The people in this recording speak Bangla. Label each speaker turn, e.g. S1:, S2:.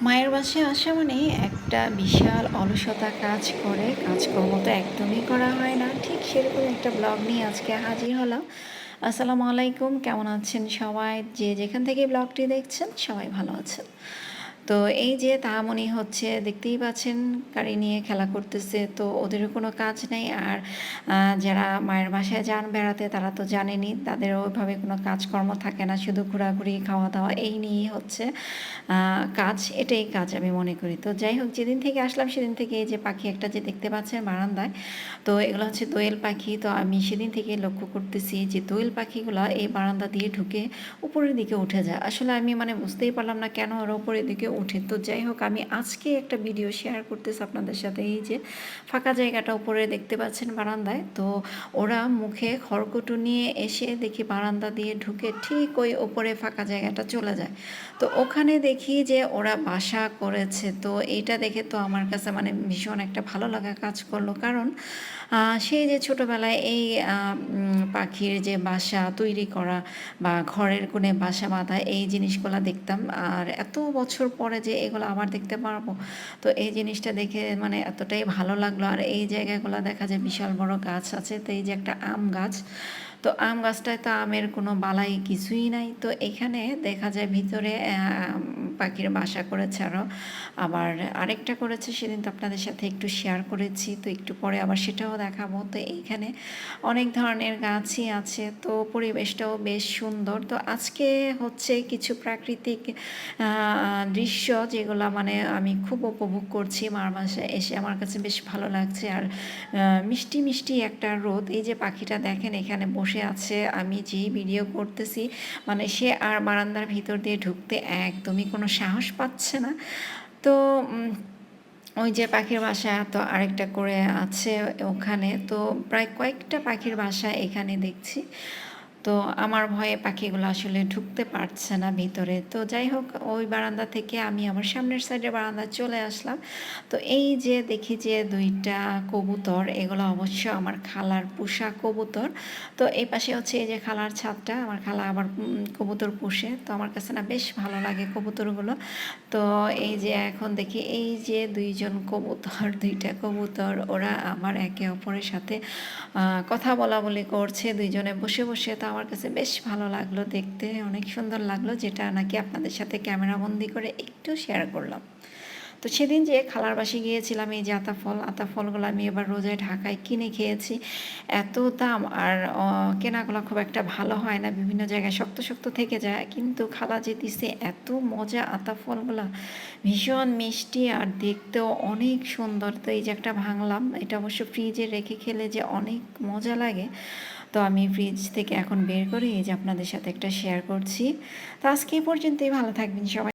S1: মায়ের বাসায় আসা মানে একটা বিশাল অলসতা কাজ করে। কাজকর্ম তো একদমই করা হয় না। ঠিক সেরকম একটা ব্লগ নিয়ে আজকে হাজির হলাম। আসসালামু আলাইকুম। কেমন আছেন সবাই? যে যেখান থেকে ব্লগটি দেখছেন সবাই ভালো আছেন। তো এই যে তাহামণি হচ্ছে দেখতেই পাচ্ছেন গাড়ি নিয়ে খেলা করতেছে। তো ওদেরও কোনো কাজ নেই। আর যারা মায়ের বাসায় যান বেড়াতে তারা তো জানেনই তাদের ওইভাবে কোনো কাজকর্ম থাকে না। শুধু ঘোরাঘুরি, খাওয়া-দাওয়া এই নিয়েই হচ্ছে কাজ। এটাই কাজ আমি মনে করি। তো যাই হোক যেদিন থেকে আসলাম সেদিন থেকে এই যে পাখি একটা যে দেখতে পাচ্ছেন বারান্দায়, তো এগুলো হচ্ছে দোয়েল পাখি। তো আমি সেদিন থেকে লক্ষ্য করতেছি যে দোয়েল পাখিগুলা এই বারান্দা দিয়ে ঢুকে উপরের দিকে উঠে যায়। আসলে আমি মানে বুঝতেই পারলাম না কেন ওরা উপরের দিকে উঠে। তো যাই হোক আমি আজকে একটা ভিডিও শেয়ার করতেছি আপনাদের সাথে। এই যে ফাঁকা জায়গাটা উপরে দেখতে পাচ্ছেন বারান্দায়। তো ওরা মুখে খড়কুটো নিয়ে এসে দেখি বারান্দা দিয়ে ঢুকে ঠিক ওই ওপরে ফাঁকা জায়গাটা চলে যায়। তো ওখানে দেখি যে ওরা বাসা করেছে। তো এইটা দেখে তো আমার কাছে মানে ভীষণ একটা ভালো লাগা কাজ করলো। কারণ সেই যে ছোটোবেলায় এই পাখির যে বাসা তৈরি করা বা ঘরের কোণে বাসা বাঁধা এই জিনিসগুলো দেখতাম। আর এত বছর পরে যে এগুলো আবার দেখতে পারবো, তো এই জিনিসটা দেখে মানে এতটাই ভালো লাগলো। আর এই জায়গাগুলো দেখা যায় বিশাল বড় গাছ আছে। তো এই যে একটা আম গাছ, তো আম গাছটায় তো আমের কোনো বালাই কিছুই নাই। তো এখানে দেখা যায় ভিতরে পাখির বাসা করেছে আরও। আবার আরেকটা করেছে সেদিন তো আপনাদের সাথে একটু শেয়ার করেছি। তো একটু পরে আবার সেটাও দেখাবো। তো এইখানে অনেক ধরনের গাছই আছে। তো পরিবেশটাও বেশ সুন্দর। তো আজকে হচ্ছে কিছু প্রাকৃতিক দৃশ্য যেগুলো মানে আমি খুব উপভোগ করছি। মার বাসায় এসে আমার কাছে বেশ ভালো লাগছে। আর মিষ্টি মিষ্টি একটা রোদ। এই যে পাখিটা দেখেন এখানে বসে আছে, আমি যেই ভিডিও করতেছি মানে সে আর বারান্দার ভিতর দিয়ে ঢুকতে একদমই কোনো সাহস পাচ্ছে না। তো ওই যে পাখির বাসা তো আরেকটা করে আছে ওখানে। তো প্রায় কয়েকটা পাখির বাসা এখানে দেখছি। তো আমার ভয়ে পাখিগুলো আসলে ঢুকতে পারছে না ভিতরে। তো যাই হোক ওই বারান্দা থেকে আমি আমার সামনের সাইডের বারান্দায় চলে আসলাম। তো এই যে দেখি যে ২ টা কবুতর, এগুলো অবশ্য আমার খালার পোষা কবুতর। তো এই পাশে হচ্ছে এই যে খালার ছাদটা, আমার খালা আবার কবুতর পোষে। তো আমার কাছে না বেশ ভালো লাগে কবুতরগুলো। তো এই যে এখন দেখি এই যে ২ জন কবুতর, ২ টা কবুতর ওরা আমার একে অপরের সাথে কথা বলাবলি করছে ২ জনে বসে, বসে। তো আমার কাছে বেশ ভালো লাগলো দেখতে, অনেক সুন্দর লাগলো, যেটা নাকি আপনাদের সাথে ক্যামেরাবন্দি করে একটু শেয়ার করলাম। তো সেদিন যে খালার বাসায় গিয়েছিলাম এই যে আতা ফলগুলো আমি এবার রোজায় ঢাকায় কিনে খেয়েছি। এত দাম আর কেনাগুলো খুব একটা ভালো হয় না, বিভিন্ন জায়গায় শক্ত শক্ত থেকে যায়। কিন্তু খালা যে দিছে এত মজা আতা ফলগুলা, ভীষণ মিষ্টি আর দেখতেও অনেক সুন্দর। তো এই যে একটা ভাঙলাম, এটা অবশ্য ফ্রিজে রেখে খেলে যে অনেক মজা লাগে। তো আমি ফ্রিজ থেকে এখন বের করে এই যে আপনাদের সাথে একটা শেয়ার করছি। তো আজকে এই পর্যন্তই, ভালো থাকবেন সবাই।